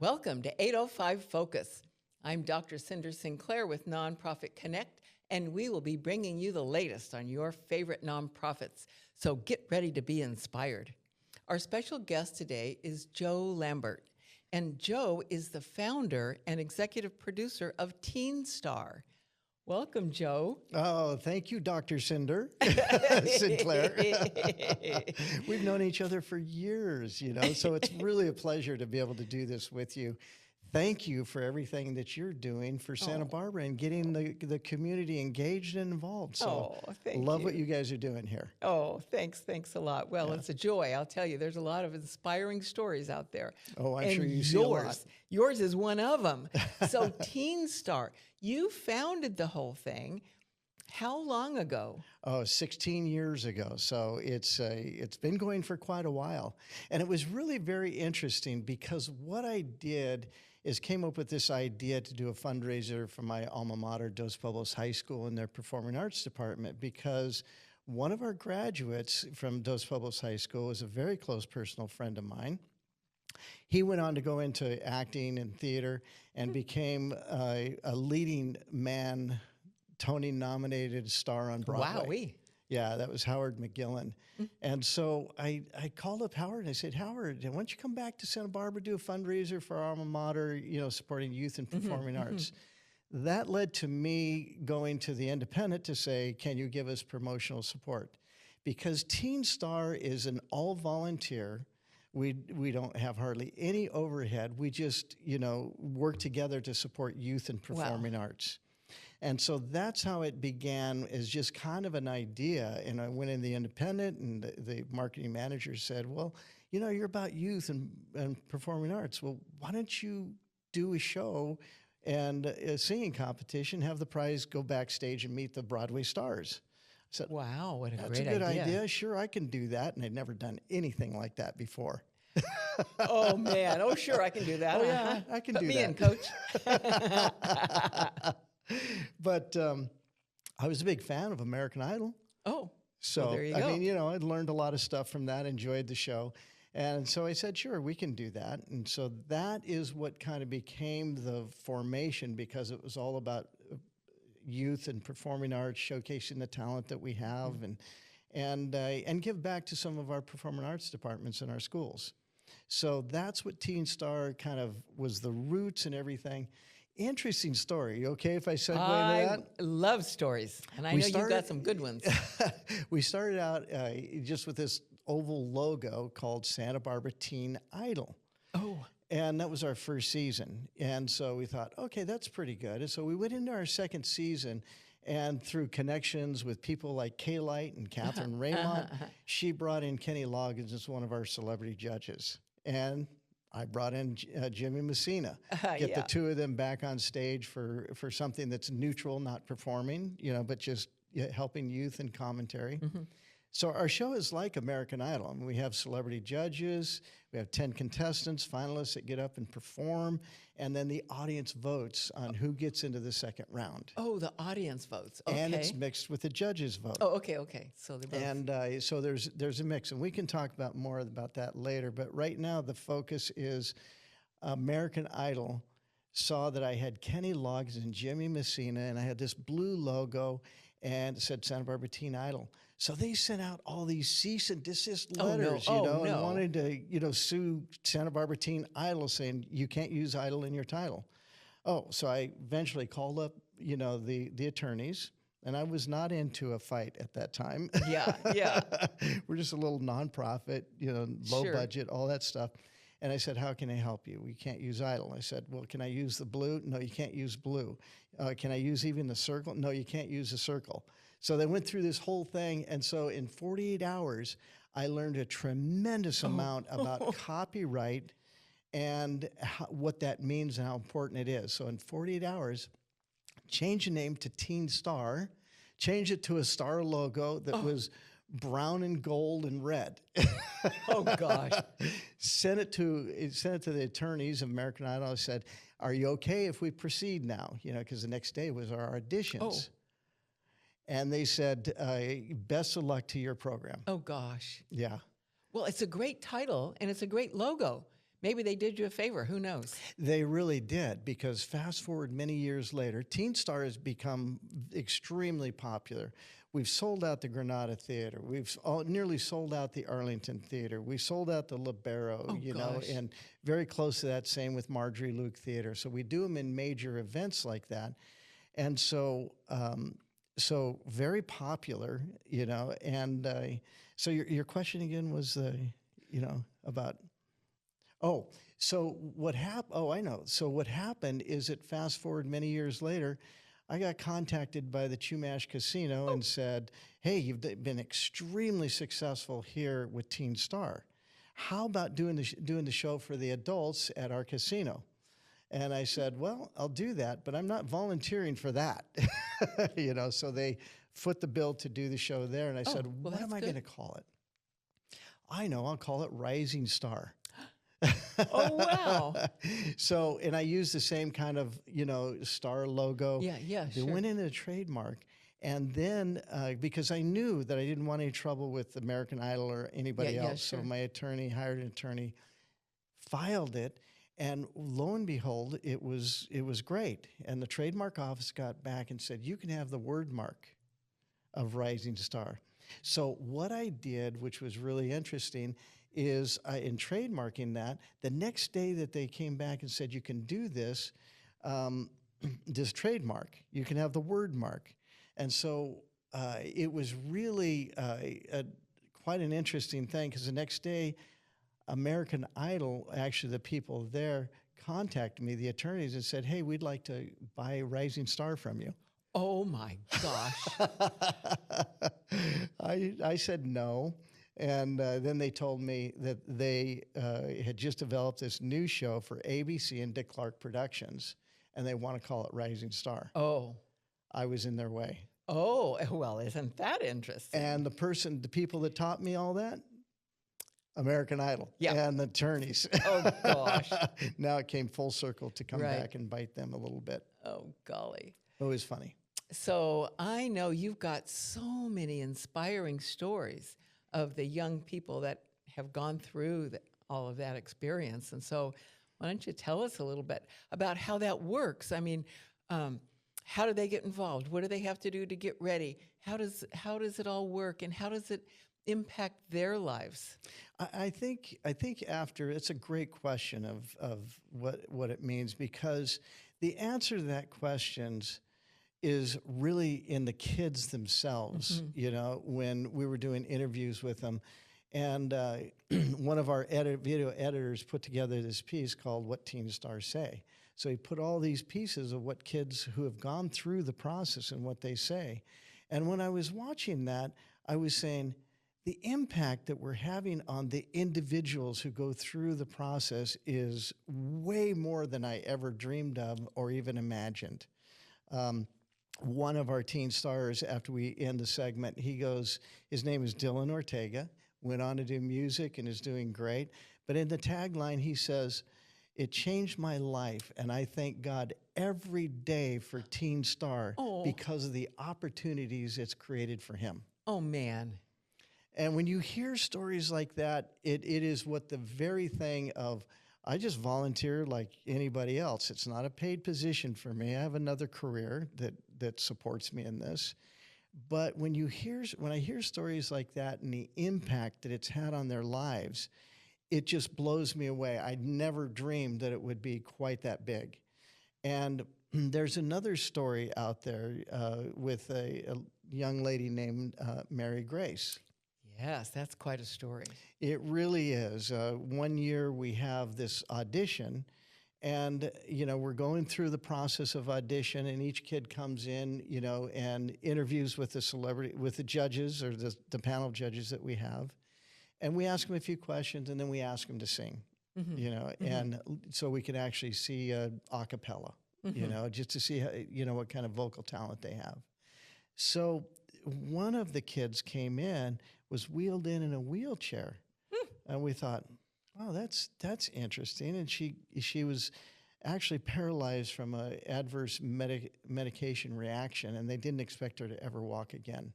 Welcome to 805 Focus. I'm Dr. Cinder Sinclair with Nonprofit Connect, and we will be bringing you the latest on your favorite nonprofits. So get ready to be inspired. Our special guest today is Joe Lambert, and Joe is the founder and executive producer of Teen Star. Welcome, Joe. Oh, thank you, Dr. Cinder Sinclair. We've known each other for years, so it's really a pleasure to be able to do this with you. Thank you for everything that you're doing for Santa Barbara and getting the community engaged and involved. So love what you guys are doing here. Oh, thanks a lot. Well, It's a joy. I'll tell you, there's a lot of inspiring stories out there. Oh, I'm sure you see a lot. Yours is one of them. So Teen Star, you founded the whole thing. How long ago? Oh, 16 years ago. So it's been going for quite a while. And it was really very interesting because what I did is came up with this idea to do a fundraiser for my alma mater, Dos Pueblos High School, in their performing arts department, because one of our graduates from Dos Pueblos High School is a very close personal friend of mine. He went on to go into acting and theater and became a leading man, Tony-nominated star on Broadway. Wowee. Yeah, that was Howard McGillen. And so I called up Howard and I said, Howard, why don't you come back to Santa Barbara, do a fundraiser for our alma mater, supporting youth and performing arts. That led to me going to the Independent to say, can you give us promotional support? Because Teen Star is an all-volunteer. We don't have hardly any overhead. We just, work together to support youth and performing arts. And so that's how it began, as just kind of an idea. And I went in the Independent, and the marketing manager said, well, you're about youth and performing arts. Well, why don't you do a show and a singing competition, have the prize go backstage and meet the Broadway stars? I said, wow, what a great idea. That's a good idea. Sure, I can do that. And I'd never done anything like that before. Oh, man. Oh, sure, I can do that. Oh, yeah, I can do that. Put me in, Coach. But I was a big fan of American Idol. Oh, so well, there you go. I mean, I'd learned a lot of stuff from that, enjoyed the show. And so I said, sure, we can do that. And so that is what kind of became the formation, because it was all about youth and performing arts, showcasing the talent that we have, and give back to some of our performing arts departments in our schools. So that's what Teen Star kind of was, the roots and everything. Interesting story. You okay if I segue into that? I love stories, and I know you've got some good ones. We started out just with this oval logo called Santa Barbara Teen Idol. Oh. And that was our first season. And so we thought, okay, that's pretty good. And so we went into our second season, and through connections with people like K-Light and Catherine Raymond, she brought in Kenny Loggins as one of our celebrity judges. And I brought in Jimmy Messina, get the two of them back on stage for something that's neutral, not performing, but just helping youth and commentary. So our show is like American Idol. I mean, we have celebrity judges, we have 10 contestants, finalists that get up and perform, and then the audience votes on who gets into the second round. Oh, the audience votes. Okay. And it's mixed with the judges' vote. Oh, okay. So they both. And so there's a mix, and we can talk about more about that later. But right now the focus is American Idol saw that I had Kenny Loggins and Jimmy Messina, and I had this blue logo, and it said Santa Barbara Teen Idol. So they sent out all these cease and desist letters, and wanted to, sue Santa Barbara Teen Idol, saying you can't use Idol in your title. Oh, so I eventually called up, the attorneys, and I was not into a fight at that time. Yeah. We're just a little nonprofit, low budget, all that stuff. And I said, how can I help you? We can't use Idol. I said, well, can I use the blue? No, you can't use blue. Can I use even the circle? No, you can't use the circle. So they went through this whole thing. And so in 48 hours, I learned a tremendous amount about copyright and what that means and how important it is. So in 48 hours, change the name to Teen Star, change it to a star logo that was brown and gold and red. Oh gosh! Sent it to the attorneys of American Idol. I said, "Are you okay if we proceed now?" Because the next day was our auditions. Oh. And they said, "Best of luck to your program." Oh gosh! Yeah. Well, it's a great title and it's a great logo, maybe they did you a favor. Who knows? They really did, because fast forward many years later, Teen Star has become extremely popular. We've sold out the Granada Theater. We've nearly sold out the Arlington Theater. We sold out the Libero, Oh, you know, gosh. and very close to that, same with Marjorie Luke Theater. So we do them in major events like that. And so, so very popular, you know. And so your question again was, you know, about, oh, so what happened? Oh, I know. So what happened is that fast forward many years later, I got contacted by the Chumash Casino and said, hey, you've been extremely successful here with Teen Star. How about doing the show for the adults at our casino? And I said, well, I'll do that, but I'm not volunteering for that. You know, so they foot the bill to do the show there. And I said, well, what am that's I good. going to call it? I know, I'll call it Rising Star. Oh, wow. So, and I used the same kind of, you know, star logo. Yeah, They sure. went into the trademark. And then, because I knew that I didn't want any trouble with American Idol or anybody Yeah, else, sure. so my attorney hired an attorney, filed it, and lo and behold, it was great. And the trademark office got back and said, you can have the word mark of Rising Star. So what I did, which was really interesting, is in trademarking that, the next day that they came back and said, you can do this, this trademark, you can have the word mark. And so it was really quite an interesting thing, because the next day, American Idol, actually the people there contacted me, the attorneys, and said, hey, we'd like to buy Rising Star from you. Oh, my gosh. I said no. And then they told me that they had just developed this new show for ABC and Dick Clark Productions, and they want to call it Rising Star. Oh. I was in their way. Oh, well, isn't that interesting? And the people that taught me all that, American Idol, Yeah. and the attorneys. Oh, gosh. Now it came full circle to come Right. back and bite them a little bit. Oh, golly. It was funny. So I know you've got so many inspiring stories of the young people that have gone through all of that experience. And so why don't you tell us a little bit about how that works? I mean, how do they get involved? What do they have to do to get ready? How does it all work, and how does it impact their lives? I think after, it's a great question of what it means, because the answer to that question is really in the kids themselves. You know, when we were doing interviews with them, and one of our video editors put together this piece called What Teen Stars Say. So he put all these pieces of what kids who have gone through the process and what they say. And when I was watching that, I was saying, the impact that we're having on the individuals who go through the process is way more than I ever dreamed of or even imagined. One of our teen stars, after we end the segment, he goes, his name is Dylan Ortega, went on to do music and is doing great. But in the tagline, he says, it changed my life, and I thank God every day for Teen Star because of the opportunities it's created for him. Oh, man. And when you hear stories like that, it is what the very thing of, I just volunteer like anybody else. It's not a paid position for me. I have another career that supports me in this. But when I hear stories like that and the impact that it's had on their lives, it just blows me away. I'd never dreamed that it would be quite that big. And there's another story out there with a young lady named Mary Grace. Yes, that's quite a story. It really is. One year we have this audition, and we're going through the process of audition, and each kid comes in, and interviews with the celebrity, with the judges or the panel of judges that we have, and we ask them a few questions, and then we ask them to sing, and so we can actually see a cappella, just to see how, what kind of vocal talent they have. So one of the kids came in, was wheeled in a wheelchair. And we thought, wow, that's interesting. And she was actually paralyzed from an adverse medication reaction, and they didn't expect her to ever walk again,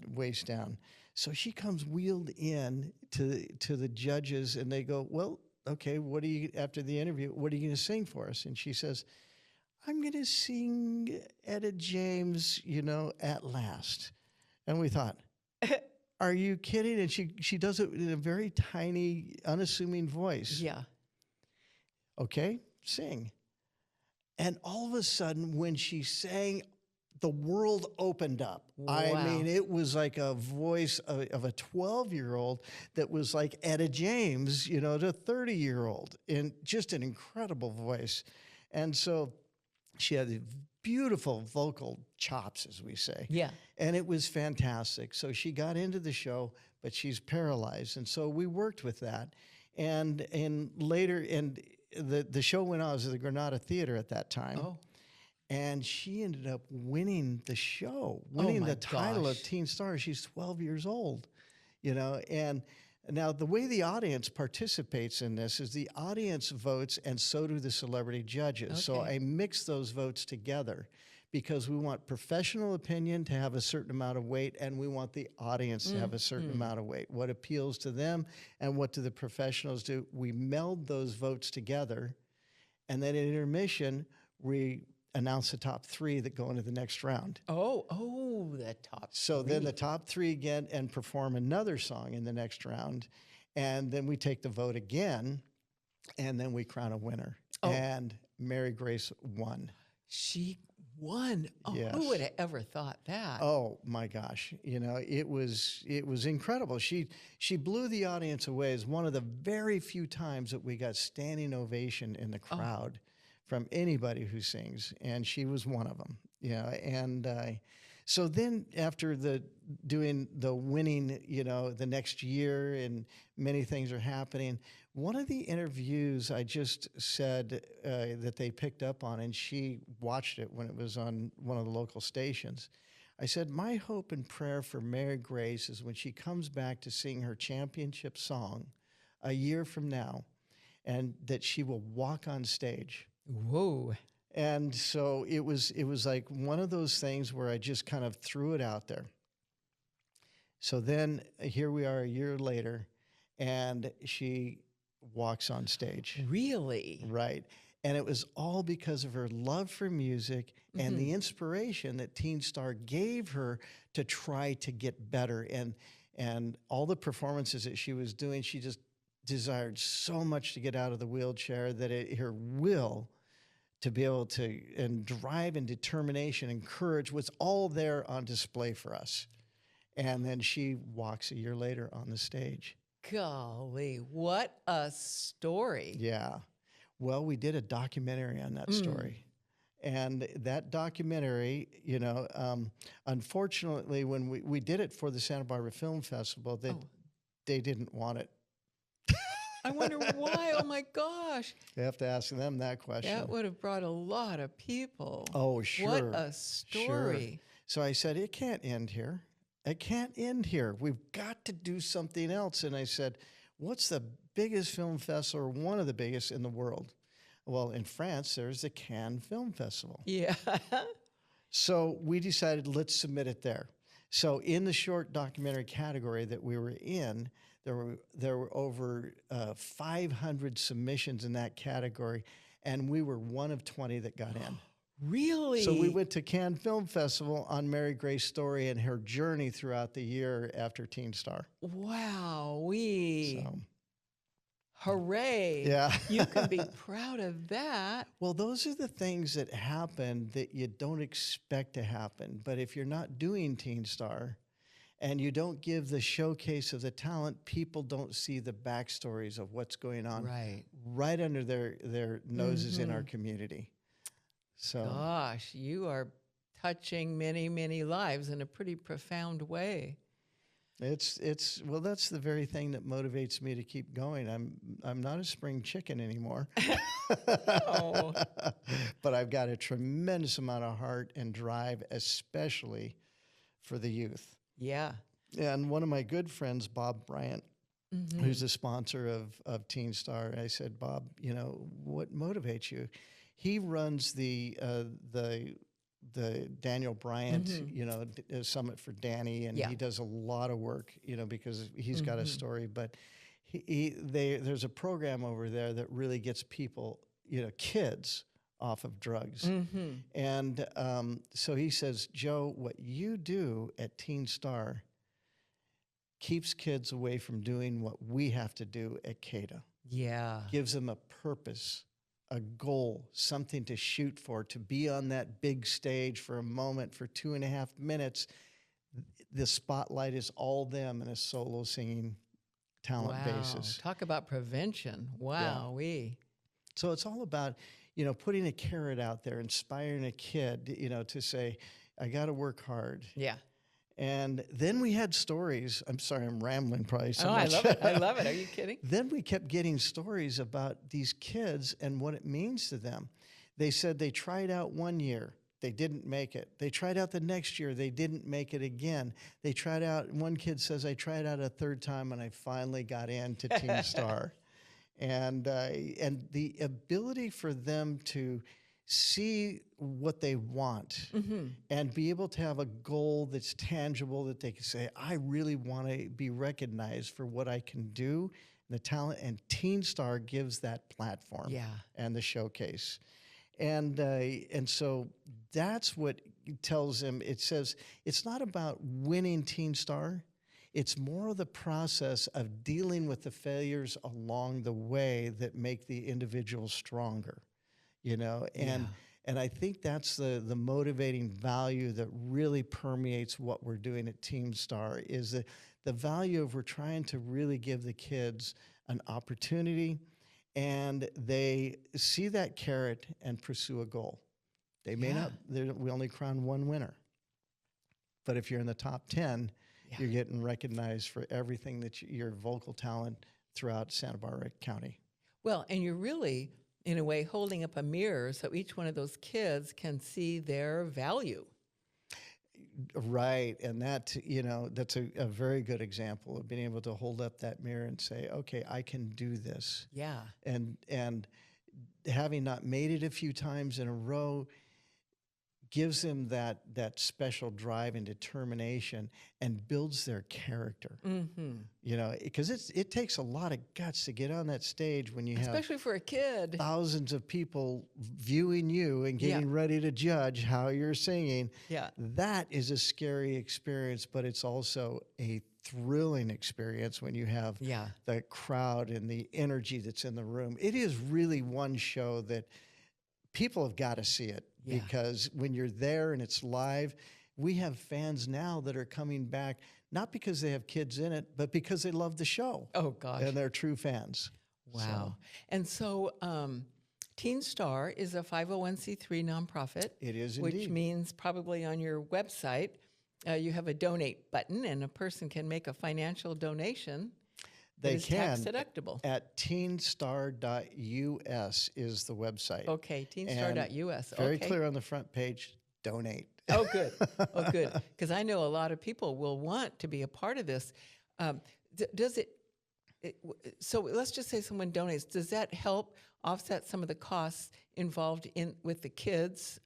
waist down. So she comes wheeled in to the judges, and they go, well, okay, what do you, after the interview, what are you going to sing for us? And she says, I'm going to sing Etta James, At Last. And we thought, are you kidding? And she does it in a very tiny, unassuming voice. Yeah. Okay, sing. And all of a sudden, when she sang, the world opened up. I Wow. mean, it was like a voice of a 12-year-old that was like Etta James, to a 30-year-old, and just an incredible voice. And so she had the beautiful vocal chops, as we say. Yeah. And it was fantastic. So she got into the show, but she's paralyzed. And so we worked with that. And later, the show went on. It was at the Granada Theater at that time. Oh. And she ended up winning the show, winning my the title gosh. of Teen Star. She's 12 years old, and now the way the audience participates in this is the audience votes, and so do the celebrity judges. So Okay. I mix those votes together because we want professional opinion to have a certain amount of weight, and we want the audience to have a certain amount of weight. What appeals to them and what do the professionals do? We meld those votes together, and then at intermission, we announce the top 3 that go into the next round. Oh, the top. So then the top 3 again and perform another song in the next round. And then we take the vote again, and then we crown a winner. Oh. And Mary Grace won. She won. Oh, Yes. who would have ever thought that? Oh my gosh. It was incredible. She blew the audience away as one of the very few times that we got standing ovation in the crowd from anybody who sings, and she was one of them. And so then after doing the winning, the next year, and many things are happening. One of the interviews I just said that they picked up on, and she watched it when it was on one of the local stations. I said, my hope and prayer for Mary Grace is when she comes back to sing her championship song a year from now, and that she will walk on stage. Whoa. And so it was like one of those things where I just kind of threw it out there. So then here we are a year later, and she walks on stage. Really? Right. And it was all because of her love for music and the inspiration that Teen Star gave her to try to get better. And all the performances that she was doing, she just desired so much to get out of the wheelchair that her will to be able to, and drive and determination and courage was all there on display for us. And then she walks a year later on the stage. Golly, what a story. Yeah. Well, we did a documentary on that story. And that documentary, unfortunately, when we did it for the Santa Barbara Film Festival, they didn't want it. I wonder why. Oh my gosh. You have to ask them that question. That would have brought a lot of people. Oh, sure. What a story. So I said, it can't end here. It can't end here. We've got to do something else. And I said, what's the biggest film festival, or one of the biggest in the world? Well, in France, there's the Cannes Film Festival. Yeah. So we decided, let's submit it there. So in the short documentary category that we were in, there were over 500 submissions in that category, and we were one of 20 that got in. Really? So we went to Cannes Film Festival on Mary Grace's story and her journey throughout the year after Teen Star. Wow. We. So, hooray. yeah. You can be proud of that. Well, those are the things that happen that you don't expect to happen. But if you're not doing Teen Star and you don't give the showcase of the talent, people don't see the backstories of what's going on right under their noses in our community. So, Gosh, you are touching many, many lives in a pretty profound way. well, that's the very thing that motivates me to keep going. I'm not a spring chicken anymore. Oh. But I've got a tremendous amount of heart and drive, especially for the youth. Yeah. And one of my good friends, Bob Bryant, who's the sponsor of Teen Star, I said, Bob, what motivates you? He runs the Daniel Bryant, Summit for Danny, and he does a lot of work, because he's got a story. But there's a program over there that really gets people, kids off of drugs. Mm-hmm. And so he says, Joe, what you do at Teen Star keeps kids away from doing what we have to do at CADA. Yeah. Gives them a purpose, a goal, something to shoot for, to be on that big stage for a moment, for 2.5 minutes. The spotlight is all them in a solo singing talent basis. Talk about prevention. Wow-wee. So it's all about, putting a carrot out there, inspiring a kid, to say, I got to work hard. Yeah. And then we had stories. I'm sorry, I'm rambling probably so I much. love it. I love it. Are you kidding? Then we kept getting stories about these kids and what it means to them. They said they tried out 1 year. They didn't make it. They tried out the next year. They didn't make it again. They tried out, one kid says, I tried out a third time and I finally got into Teen Star. And the ability for them to see what they want and be able to have a goal that's tangible, that they can say, I really want to be recognized for what I can do, the talent, and Teen Star gives that platform and the showcase. And so that's what it tells them. It says it's not about winning Teen Star. It's more of the process of dealing with the failures along the way that make the individual stronger, And I think that's the motivating value that really permeates what we're doing at Teen Star, is the value of we're trying to really give the kids an opportunity, and they see that carrot and pursue a goal. They may not, we only crown one winner. But if you're in the top 10, you're getting recognized for everything that your vocal talent throughout Santa Barbara County. Well, and you're really, in a way, holding up a mirror so each one of those kids can see their value. Right, and that, that's a very good example of being able to hold up that mirror and say, okay, I can do this. Yeah. And having not made it a few times in a row gives them that special drive and determination and builds their character. Because it takes a lot of guts to get on that stage when you have, especially for a kid, thousands of people viewing you and getting ready to judge how you're singing. Yeah. That is a scary experience, but it's also a thrilling experience when you have the crowd and the energy that's in the room. It is really one show that people have got to see it. Because when you're there and it's live, we have fans now that are coming back, not because they have kids in it, but because they love the show. Oh, gosh. And they're true fans. Wow. And so Teen Star is a 501c3 nonprofit. It is indeed. Which indeed. means probably on your website, you have a donate button, and a person can make a financial donation. They can. Tax deductible. At teenstar.us is the website. Okay, teenstar.us. Very clear on the front page, donate. Oh, good. Oh, good. Because I know a lot of people will want to be a part of this. So let's just say someone donates. Does that help offset some of the costs involved with the kids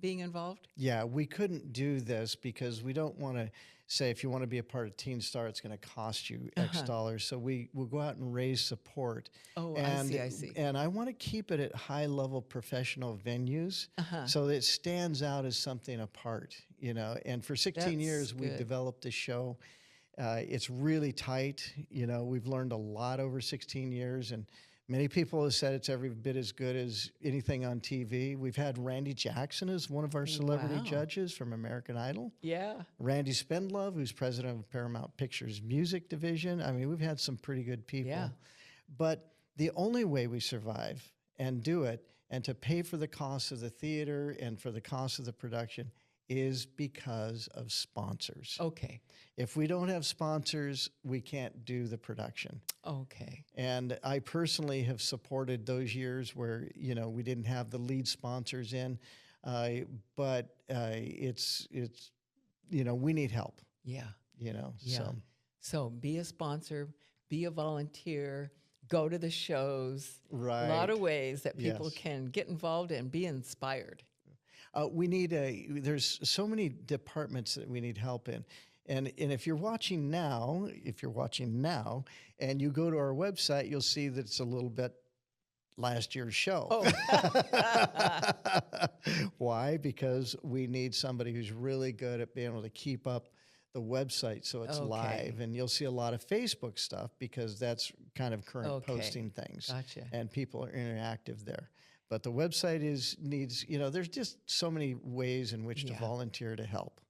being involved? Yeah, we couldn't do this because we don't want to say if you want to be a part of Teen Star, it's going to cost you X dollars. So we'll go out and raise support. Oh, and, I see. And I want to keep it at high-level professional venues so that it stands out as something apart, And for 16 years, we've developed this show. It's really tight. We've learned a lot over 16 years, and many people have said it's every bit as good as anything on TV. We've had Randy Jackson as one of our celebrity judges from American Idol. Yeah. Randy Spendlove, who's president of Paramount Pictures Music Division. I mean, we've had some pretty good people. Yeah. But the only way we survive and do it and to pay for the cost of the theater and for the cost of the production is because of sponsors. Okay. If we don't have sponsors, we can't do the production. Okay. And I personally have supported those years where, we didn't have the lead sponsors in, but it's we need help. Yeah. So be a sponsor, be a volunteer, go to the shows. Right. A lot of ways that people can get involved and be inspired. We need there's so many departments that we need help in. And if you're watching now, and you go to our website, you'll see that it's a little bit last year's show. Why? Because we need somebody who's really good at being able to keep up the website so it's live. And you'll see a lot of Facebook stuff because that's kind of current posting things. Gotcha. And people are interactive there. But the website needs, there's just so many ways in which to volunteer to help.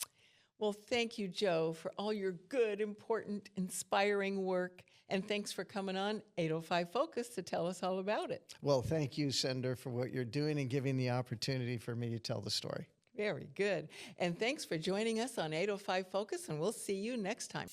Well, thank you, Joe, for all your good, important, inspiring work. And thanks for coming on 805 Focus to tell us all about it. Well, thank you, Sender, for what you're doing and giving the opportunity for me to tell the story. Very good. And thanks for joining us on 805 Focus, and we'll see you next time.